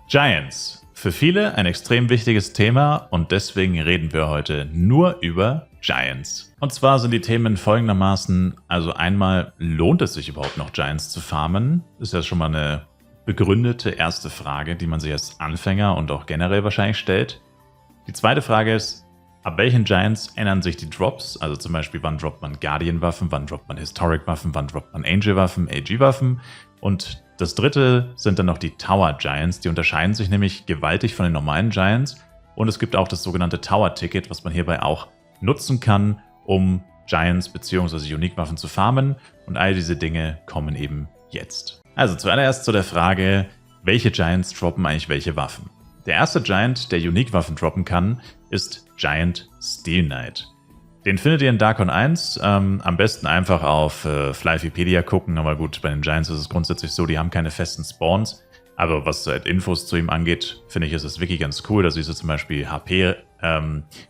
Giants. Für viele ein extrem wichtiges Thema und deswegen reden wir heute nur über Giants. Und zwar sind die Themen folgendermaßen, also einmal, lohnt es sich überhaupt noch Giants zu farmen? Das ist ja schon mal eine begründete erste Frage, die man sich als Anfänger und auch generell wahrscheinlich stellt. Die zweite Frage ist, ab welchen Giants ändern sich die Drops? Also zum Beispiel, wann droppt man Guardian-Waffen, wann droppt man Historic-Waffen, wann droppt man Angel-Waffen, AG-Waffen? Und das dritte sind dann noch die Tower Giants. Die unterscheiden sich nämlich gewaltig von den normalen Giants. Und es gibt auch das sogenannte Tower-Ticket, was man hierbei auch nutzen kann, um Giants bzw. Unique-Waffen zu farmen. Und all diese Dinge kommen eben jetzt. Also zuallererst zu der Frage, welche Giants droppen eigentlich welche Waffen? Der erste Giant, der Unique-Waffen droppen kann, ist Giant Steel Knight. Den findet ihr in Darkon 1, am besten einfach auf Flyvipedia gucken, aber gut, bei den Giants ist es grundsätzlich so, die haben keine festen Spawns, aber was Infos zu ihm angeht, finde ich, ist das Wiki ganz cool, da siehst du zum Beispiel HP,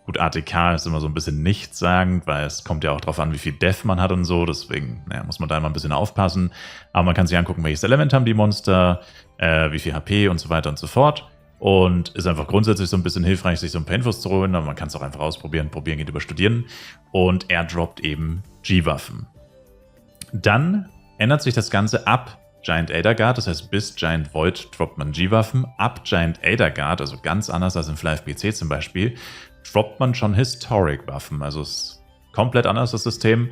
gut, ATK ist immer so ein bisschen nichtssagend, weil es kommt ja auch darauf an, wie viel Def man hat und so, deswegen muss man da immer ein bisschen aufpassen, aber man kann sich angucken, welches Element haben die Monster, wie viel HP und so weiter und so fort. Und ist einfach grundsätzlich so ein bisschen hilfreich, sich so ein paar Infos zu holen, aber man kann es auch einfach ausprobieren. Probieren geht über Studieren. Und er droppt eben G-Waffen. Dann ändert sich das Ganze ab Giant Elder Guard, das heißt bis Giant Void droppt man G-Waffen. Ab Giant Elder Guard, also ganz anders als in FlyFPC zum Beispiel, droppt man schon Historic-Waffen. Also es ist komplett anders, das System.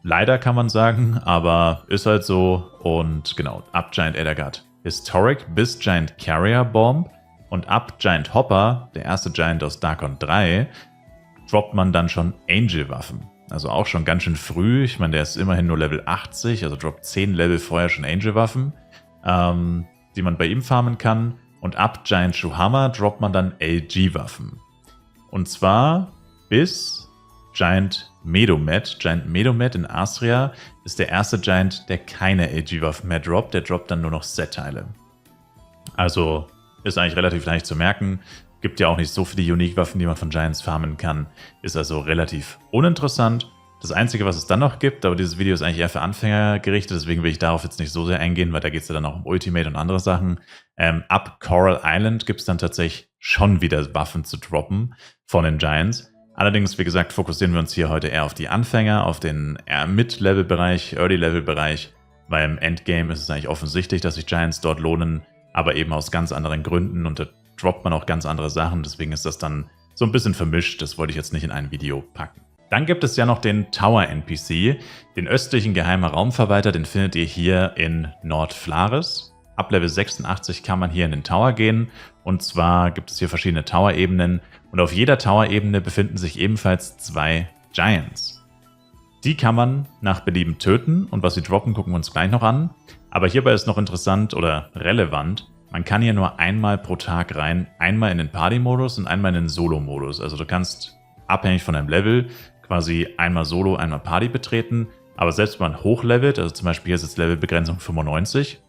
Leider kann man sagen, aber ist halt so. Und genau, ab Giant Elder Guard Historic bis Giant Carrier Bomb. Und ab Giant Hopper, der erste Giant aus Darkon 3, droppt man dann schon Angel-Waffen. Also auch schon ganz schön früh. Ich meine, der ist immerhin nur Level 80, also droppt 10 Level vorher schon Angel-Waffen, die man bei ihm farmen kann. Und ab Giant Shuhama droppt man dann LG-Waffen. Und zwar bis Giant Medomet. Giant Medomet in Astria ist der erste Giant, der keine LG-Waffen mehr droppt. Der droppt dann nur noch Set-Teile. Also ist eigentlich relativ leicht zu merken. Gibt ja auch nicht so viele Unique-Waffen, die man von Giants farmen kann. Ist also relativ uninteressant. Das Einzige, was es dann noch gibt, aber dieses Video ist eigentlich eher für Anfänger gerichtet, deswegen will ich darauf jetzt nicht so sehr eingehen, weil da geht es ja dann auch um Ultimate und andere Sachen. Ab Coral Island gibt es dann tatsächlich schon wieder Waffen zu droppen von den Giants. Allerdings, wie gesagt, fokussieren wir uns hier heute eher auf die Anfänger, auf den eher Mid-Level-Bereich, Early-Level-Bereich, weil im Endgame ist es eigentlich offensichtlich, dass sich Giants dort lohnen, aber eben aus ganz anderen Gründen und da droppt man auch ganz andere Sachen, deswegen ist das dann so ein bisschen vermischt, das wollte ich jetzt nicht in ein Video packen. Dann gibt es ja noch den Tower-NPC, den östlichen geheimen Raumverwalter, den findet ihr hier in Nordflaris. Ab Level 86 kann man hier in den Tower gehen und zwar gibt es hier verschiedene Tower-Ebenen und auf jeder Tower-Ebene befinden sich ebenfalls 2 Giants. Die kann man nach Belieben töten und was sie droppen, gucken wir uns gleich noch an. Aber hierbei ist noch interessant oder relevant, man kann hier nur einmal pro Tag rein, einmal in den Party-Modus und einmal in den Solo-Modus. Also du kannst abhängig von deinem Level quasi einmal Solo, einmal Party betreten. Aber selbst wenn man hochlevelt, also zum Beispiel hier ist jetzt Levelbegrenzung 95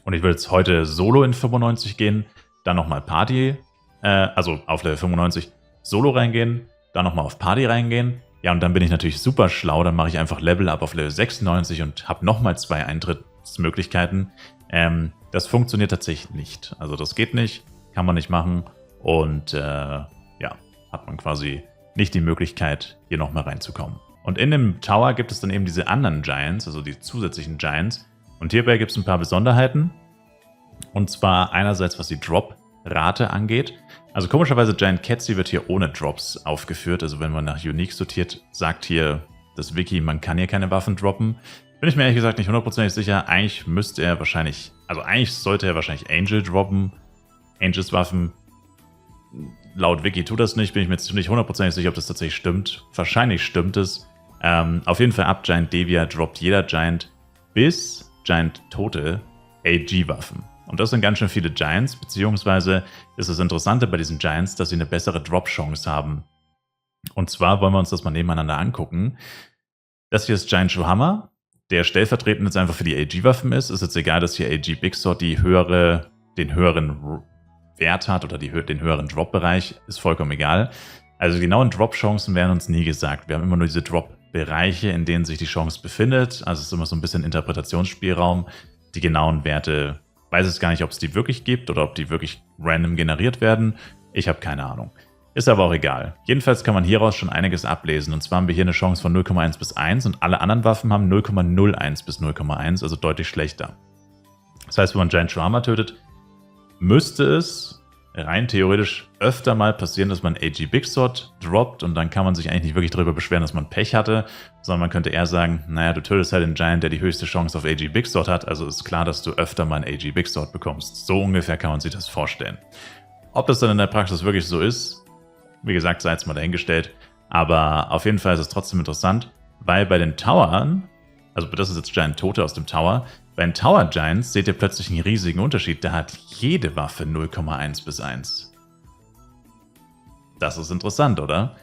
und ich würde jetzt heute Solo in 95 gehen, dann nochmal Party, also auf Level 95 Solo reingehen, dann nochmal auf Party reingehen. Ja, und dann bin ich natürlich super schlau, dann mache ich einfach Level up auf Level 96 und habe nochmal 2 Eintrittsmöglichkeiten. Das funktioniert tatsächlich nicht. Also das geht nicht, kann man nicht machen und ja, hat man quasi nicht die Möglichkeit, hier nochmal reinzukommen. Und in dem Tower gibt es dann eben diese anderen Giants, also die zusätzlichen Giants. Und hierbei gibt es ein paar Besonderheiten. Und zwar einerseits, was die Drop-Rate angeht. Also komischerweise Giant Ketsi wird hier ohne Drops aufgeführt. Also wenn man nach Unique sortiert, sagt hier das Wiki, man kann hier keine Waffen droppen. Bin ich mir ehrlich gesagt nicht hundertprozentig sicher. Eigentlich müsste er wahrscheinlich, also eigentlich sollte er wahrscheinlich Angel droppen. Angels Waffen, laut Wiki tut das nicht. Bin ich mir jetzt nicht hundertprozentig sicher, ob das tatsächlich stimmt. Wahrscheinlich stimmt es. Auf jeden Fall ab Giant Devia droppt jeder Giant bis Giant Tote AG-Waffen. Und das sind ganz schön viele Giants, beziehungsweise ist das Interessante bei diesen Giants, dass sie eine bessere Drop-Chance haben. Und zwar wollen wir uns das mal nebeneinander angucken. Das hier ist Giant Shuhama, der stellvertretend jetzt einfach für die AG-Waffen ist. Ist jetzt egal, dass hier AG Big Sword den höheren Wert hat oder den höheren Drop-Bereich, ist vollkommen egal. Also die genauen Drop-Chancen werden uns nie gesagt. Wir haben immer nur diese Drop-Bereiche, in denen sich die Chance befindet. Also es ist immer so ein bisschen Interpretationsspielraum. Die genauen Werte weiß es gar nicht, ob es die wirklich gibt oder ob die wirklich random generiert werden. Ich habe keine Ahnung. Ist aber auch egal. Jedenfalls kann man hieraus schon einiges ablesen. Und zwar haben wir hier eine Chance von 0,1 bis 1 und alle anderen Waffen haben 0,01 bis 0,1, also deutlich schlechter. Das heißt, wenn man Giant Shawarma tötet, müsste es rein theoretisch öfter mal passieren, dass man AG Big Sword droppt und dann kann man sich eigentlich nicht wirklich darüber beschweren, dass man Pech hatte, sondern man könnte eher sagen, naja, du tötest halt den Giant, der die höchste Chance auf AG Big Sword hat, also ist klar, dass du öfter mal einen AG Big Sword bekommst. So ungefähr kann man sich das vorstellen. Ob das dann in der Praxis wirklich so ist, wie gesagt, sei jetzt mal dahingestellt, aber auf jeden Fall ist es trotzdem interessant, weil bei den Towern, also das ist jetzt Giant Tote aus dem Tower, bei den Tower Giants seht ihr plötzlich einen riesigen Unterschied. Da hat jede Waffe 0,1 bis 1. Das ist interessant, oder?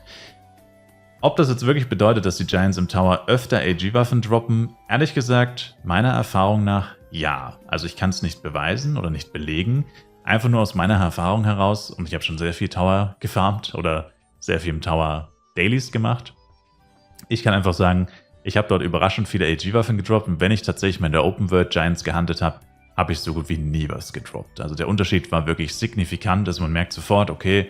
Ob das jetzt wirklich bedeutet, dass die Giants im Tower öfter AG-Waffen droppen? Ehrlich gesagt, meiner Erfahrung nach ja. Also ich kann es nicht beweisen oder nicht belegen. Einfach nur aus meiner Erfahrung heraus, und ich habe schon sehr viel Tower gefarmt oder sehr viel im Tower Dailies gemacht. Ich kann einfach sagen, ich habe dort überraschend viele AG-Waffen gedroppt und wenn ich tatsächlich mal in der Open World Giants gehandelt habe, habe ich so gut wie nie was gedroppt. Also der Unterschied war wirklich signifikant, dass man merkt sofort, okay,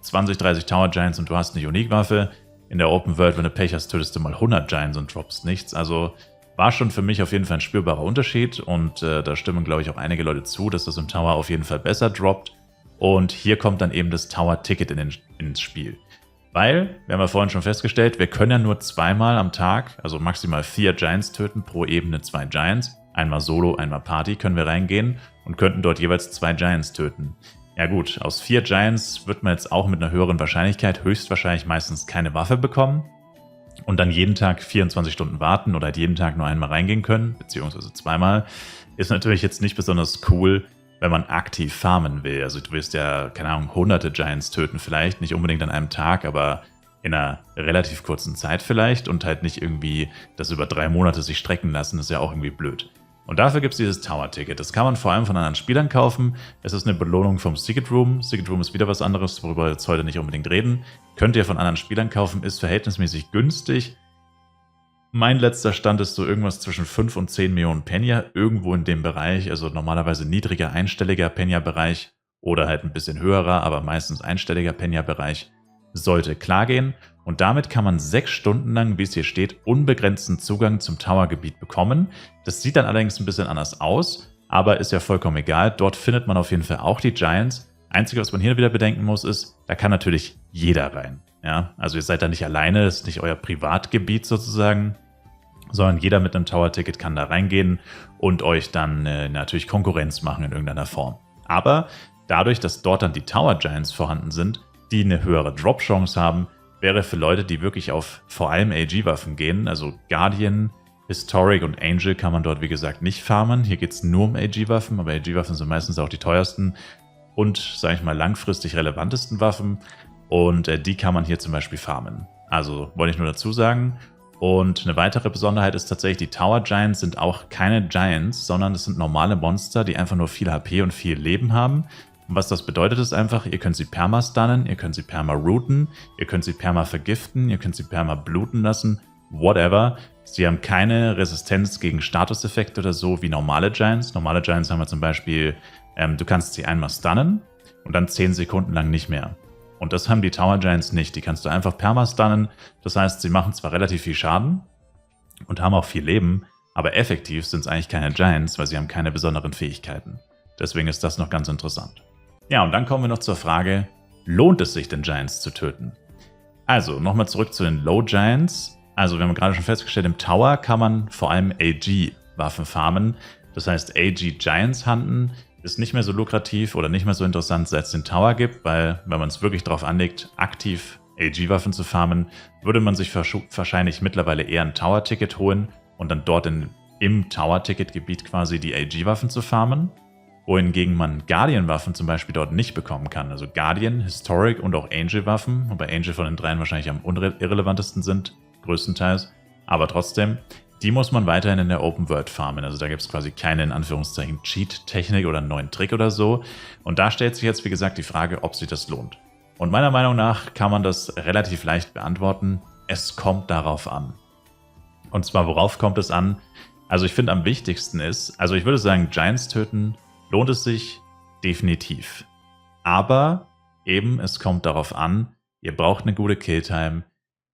20, 30 Tower Giants und du hast eine Unique-Waffe. In der Open World, wenn du Pech hast, tötest du mal 100 Giants und droppst nichts. Also war schon für mich auf jeden Fall ein spürbarer Unterschied und da stimmen, glaube ich, auch einige Leute zu, dass das im Tower auf jeden Fall besser droppt. Und hier kommt dann eben das Tower-Ticket ins Spiel. Weil, wir haben ja vorhin schon festgestellt, wir können ja nur zweimal am Tag, also maximal 4 Giants töten, pro Ebene 2 Giants. Einmal Solo, einmal Party können wir reingehen und könnten dort jeweils 2 Giants töten. Ja gut, aus 4 Giants wird man jetzt auch mit einer höheren Wahrscheinlichkeit höchstwahrscheinlich meistens keine Waffe bekommen. Und dann jeden Tag 24 Stunden warten oder halt jeden Tag nur einmal reingehen können, beziehungsweise zweimal, ist natürlich jetzt nicht besonders cool, wenn man aktiv farmen will. Also du willst ja, keine Ahnung, hunderte Giants töten vielleicht, nicht unbedingt an einem Tag, aber in einer relativ kurzen Zeit vielleicht und halt nicht irgendwie das über 3 Monate sich strecken lassen, ist ja auch irgendwie blöd. Und dafür gibt es dieses Tower-Ticket. Das kann man vor allem von anderen Spielern kaufen. Es ist eine Belohnung vom Secret Room. Secret Room ist wieder was anderes, worüber wir jetzt heute nicht unbedingt reden. Könnt ihr von anderen Spielern kaufen, ist verhältnismäßig günstig. Mein letzter Stand ist so irgendwas zwischen 5 und 10 Millionen Penya, irgendwo in dem Bereich, also normalerweise niedriger einstelliger Penya-Bereich oder halt ein bisschen höherer, aber meistens einstelliger Penya-Bereich, sollte klar gehen. Und damit kann man 6 Stunden lang, wie es hier steht, unbegrenzten Zugang zum Tower-Gebiet bekommen. Das sieht dann allerdings ein bisschen anders aus, aber ist ja vollkommen egal. Dort findet man auf jeden Fall auch die Giants. Einzige, was man hier wieder bedenken muss, ist, da kann natürlich jeder rein. Ja? Also ihr seid da nicht alleine, es ist nicht euer Privatgebiet sozusagen, sondern jeder mit einem Tower-Ticket kann da reingehen und euch dann natürlich Konkurrenz machen in irgendeiner Form. Aber dadurch, dass dort dann die Tower Giants vorhanden sind, die eine höhere Drop-Chance haben, wäre für Leute, die wirklich auf vor allem AG-Waffen gehen, also Guardian, Historic und Angel kann man dort wie gesagt nicht farmen. Hier geht es nur um AG-Waffen, aber AG-Waffen sind meistens auch die teuersten und, sage ich mal, langfristig relevantesten Waffen und die kann man hier zum Beispiel farmen. Also wollte ich nur dazu sagen. Und eine weitere Besonderheit ist tatsächlich, die Tower Giants sind auch keine Giants, sondern es sind normale Monster, die einfach nur viel HP und viel Leben haben. Und was das bedeutet, ist einfach, ihr könnt sie perma-stunnen, ihr könnt sie perma-rooten, ihr könnt sie perma-vergiften, ihr könnt sie perma-bluten lassen, whatever. Sie haben keine Resistenz gegen Statuseffekte oder so wie normale Giants. Normale Giants haben wir zum Beispiel, du kannst sie einmal stunnen und dann 10 Sekunden lang nicht mehr. Und das haben die Tower Giants nicht. Die kannst du einfach perma-stunnen. Das heißt, sie machen zwar relativ viel Schaden und haben auch viel Leben, aber effektiv sind es eigentlich keine Giants, weil sie haben keine besonderen Fähigkeiten. Deswegen ist das noch ganz interessant. Ja, und dann kommen wir noch zur Frage, lohnt es sich denn Giants zu töten? Also, nochmal zurück zu den Low Giants. Also, wir haben gerade schon festgestellt, im Tower kann man vor allem AG-Waffen farmen. Das heißt, AG-Giants hunten ist nicht mehr so lukrativ oder nicht mehr so interessant, seit es den Tower gibt, weil, wenn man es wirklich darauf anlegt, aktiv AG-Waffen zu farmen, würde man sich wahrscheinlich mittlerweile eher ein Tower-Ticket holen und dann dort im Tower-Ticket-Gebiet quasi die AG-Waffen zu farmen. Wohingegen man Guardian-Waffen zum Beispiel dort nicht bekommen kann. Also Guardian, Historic und auch Angel-Waffen, wobei Angel von den dreien wahrscheinlich am irrelevantesten sind, größtenteils. Aber trotzdem, die muss man weiterhin in der Open World farmen. Also da gibt es quasi keine, in Anführungszeichen, Cheat-Technik oder einen neuen Trick oder so. Und da stellt sich jetzt, wie gesagt, die Frage, ob sich das lohnt. Und meiner Meinung nach kann man das relativ leicht beantworten. Es kommt darauf an. Und zwar, worauf kommt es an? Also ich finde, am wichtigsten ist, also ich würde sagen, Giants töten lohnt es sich definitiv. Aber eben, es kommt darauf an, ihr braucht eine gute Killtime,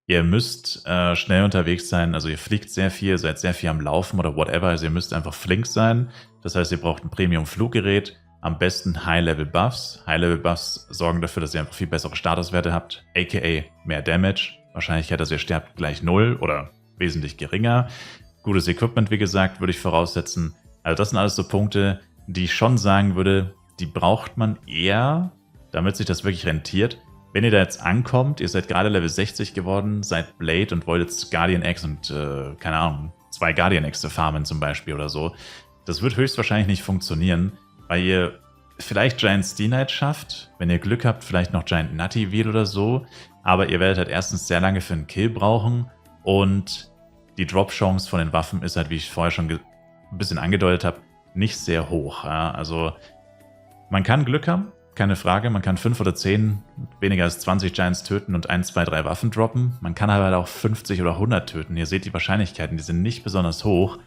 ihr müsst schnell unterwegs sein, also ihr fliegt sehr viel, seid sehr viel am Laufen oder whatever, also ihr müsst einfach flink sein. Das heißt, ihr braucht ein Premium-Fluggerät, am besten High-Level-Buffs. High-Level-Buffs sorgen dafür, dass ihr einfach viel bessere Statuswerte habt, aka mehr Damage. Wahrscheinlichkeit, dass ihr sterbt, gleich 0 oder wesentlich geringer. Gutes Equipment, wie gesagt, würde ich voraussetzen. Also das sind alles so Punkte, die ich schon sagen würde, die braucht man eher, damit sich das wirklich rentiert. Wenn ihr da jetzt ankommt, ihr seid gerade Level 60 geworden, seid Blade und wollt jetzt Guardian Eggs und, keine Ahnung, 2 Guardian Eggs farmen zum Beispiel oder so. Das wird höchstwahrscheinlich nicht funktionieren, weil ihr vielleicht Giant Steel Knight schafft, wenn ihr Glück habt, vielleicht noch Giant Nutty wird oder so, aber ihr werdet halt erstens sehr lange für einen Kill brauchen und die Drop-Chance von den Waffen ist halt, wie ich vorher schon ein bisschen angedeutet habe, nicht sehr hoch. Ja? Also man kann Glück haben, keine Frage, man kann 5 oder 10, weniger als 20 Giants töten und 1, 2, 3 Waffen droppen. Man kann aber halt auch 50 oder 100 töten. Ihr seht die Wahrscheinlichkeiten, die sind nicht besonders hoch.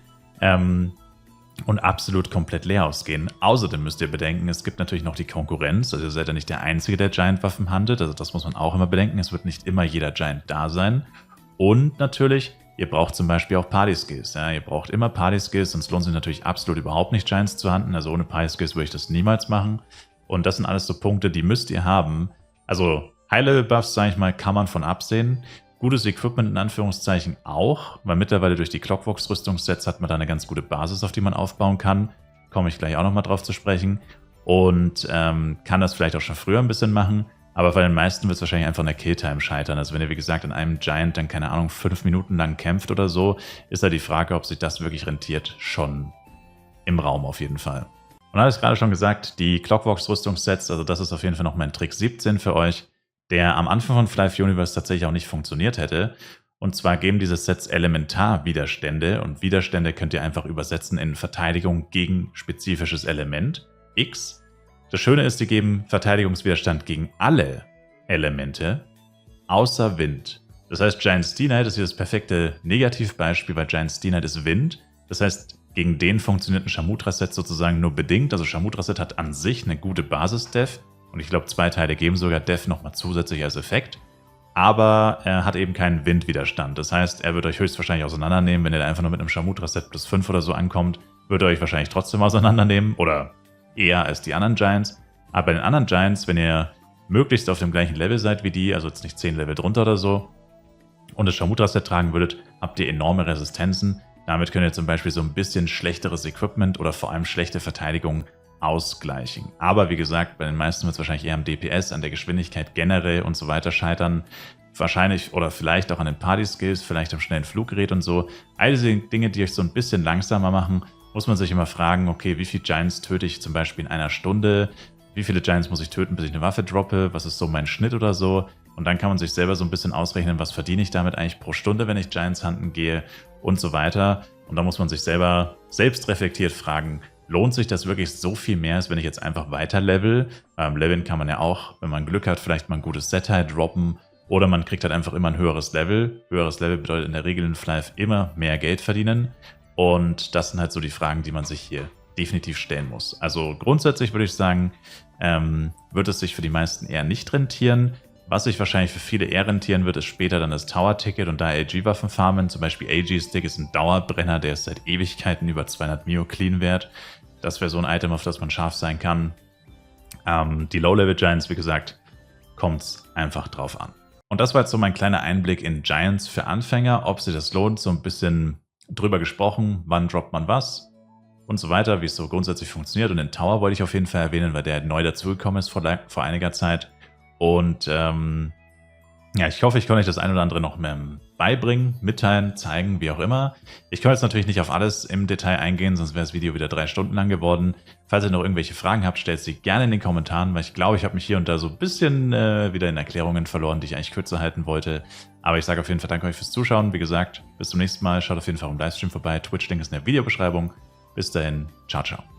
Und absolut komplett leer ausgehen. Außerdem müsst ihr bedenken, es gibt natürlich noch die Konkurrenz. Also ihr seid ja nicht der Einzige, der Giant-Waffen handelt. Also das muss man auch immer bedenken. Es wird nicht immer jeder Giant da sein. Und natürlich, ihr braucht zum Beispiel auch Party-Skills. Ja, ihr braucht immer Party-Skills, sonst lohnt sich natürlich absolut überhaupt nicht, Giants zu handeln. Also ohne Party-Skills würde ich das niemals machen. Und das sind alles so Punkte, die müsst ihr haben. Also High-Level-Buffs, sage ich mal, kann man von absehen. Gutes Equipment in Anführungszeichen auch, weil mittlerweile durch die Clockworks-Rüstungssets hat man da eine ganz gute Basis, auf die man aufbauen kann. Komme ich gleich auch nochmal drauf zu sprechen. Und kann das vielleicht auch schon früher ein bisschen machen. Aber bei den meisten wird es wahrscheinlich einfach an der Killtime scheitern. Also wenn ihr, wie gesagt, an einem Giant dann, keine Ahnung, 5 Minuten lang kämpft oder so, ist da die Frage, ob sich das wirklich rentiert, schon im Raum auf jeden Fall. Und habe ich gerade schon gesagt, die Clockworks-Rüstungssets, also das ist auf jeden Fall noch mein Trick 17 für euch, der am Anfang von Fly Universe tatsächlich auch nicht funktioniert hätte. Und zwar geben diese Sets Elementarwiderstände und Widerstände könnt ihr einfach übersetzen in Verteidigung gegen spezifisches Element X. Das Schöne ist, die geben Verteidigungswiderstand gegen alle Elemente außer Wind. Das heißt, Giant Steel Knight ist hier das perfekte Negativbeispiel, weil Giant Steel Knight ist Wind. Das heißt, gegen den funktioniert ein Shamutra-Set sozusagen nur bedingt. Also Shamutra-Set hat an sich eine gute Basis-Def. Und ich glaube, 2 Teile geben sogar Def nochmal zusätzlich als Effekt. Aber er hat eben keinen Windwiderstand. Das heißt, er wird euch höchstwahrscheinlich auseinandernehmen. Wenn ihr da einfach nur mit einem Shamutra-Set plus 5 oder so ankommt, wird er euch wahrscheinlich trotzdem auseinandernehmen. Oder eher als die anderen Giants. Aber bei den anderen Giants, wenn ihr möglichst auf dem gleichen Level seid wie die, also jetzt nicht 10 Level drunter oder so, und das Shamutra-Set tragen würdet, habt ihr enorme Resistenzen. Damit könnt ihr zum Beispiel so ein bisschen schlechteres Equipment oder vor allem schlechte Verteidigung ausgleichen. Aber wie gesagt, bei den meisten wird es wahrscheinlich eher am DPS, an der Geschwindigkeit generell und so weiter scheitern. Wahrscheinlich oder vielleicht auch an den Party-Skills, vielleicht am schnellen Fluggerät und so. All diese Dinge, die euch so ein bisschen langsamer machen, muss man sich immer fragen, okay, wie viele Giants töte ich zum Beispiel in einer Stunde? Wie viele Giants muss ich töten, bis ich eine Waffe droppe? Was ist so mein Schnitt oder so? Und dann kann man sich selber so ein bisschen ausrechnen, was verdiene ich damit eigentlich pro Stunde, wenn ich Giants hunten gehe und so weiter. Und da muss man sich selber selbst reflektiert fragen, lohnt sich das wirklich so viel mehr, als wenn ich jetzt einfach weiter level? Leveln kann man ja auch, wenn man Glück hat, vielleicht mal ein gutes Set halt droppen. Oder man kriegt halt einfach immer ein höheres Level. Höheres Level bedeutet in der Regel in Flife immer mehr Geld verdienen. Und das sind halt so die Fragen, die man sich hier definitiv stellen muss. Also grundsätzlich würde ich sagen, wird es sich für die meisten eher nicht rentieren. Was sich wahrscheinlich für viele eher rentieren wird, ist später dann das Tower-Ticket und da AG-Waffen farmen. Zum Beispiel AG-Stick ist ein Dauerbrenner, der ist seit Ewigkeiten über 200 Mio clean wert. Das wäre so ein Item, auf das man scharf sein kann. Die Low-Level-Giants, wie gesagt, kommt es einfach drauf an. Und das war jetzt so mein kleiner Einblick in Giants für Anfänger, ob sich das lohnt, so ein bisschen drüber gesprochen, wann droppt man was und so weiter, wie es so grundsätzlich funktioniert. Und den Tower wollte ich auf jeden Fall erwähnen, weil der neu dazugekommen ist vor einiger Zeit. Und ja, ich hoffe, ich konnte euch das ein oder andere noch mehr beibringen, mitteilen, zeigen, wie auch immer. Ich kann jetzt natürlich nicht auf alles im Detail eingehen, sonst wäre das Video wieder 3 Stunden lang geworden. Falls ihr noch irgendwelche Fragen habt, stellt sie gerne in den Kommentaren, weil ich glaube, ich habe mich hier und da so ein bisschen wieder in Erklärungen verloren, die ich eigentlich kürzer halten wollte. Aber ich sage auf jeden Fall danke euch fürs Zuschauen. Wie gesagt, bis zum nächsten Mal. Schaut auf jeden Fall im Livestream vorbei. Twitch-Link ist in der Videobeschreibung. Bis dahin, ciao, ciao.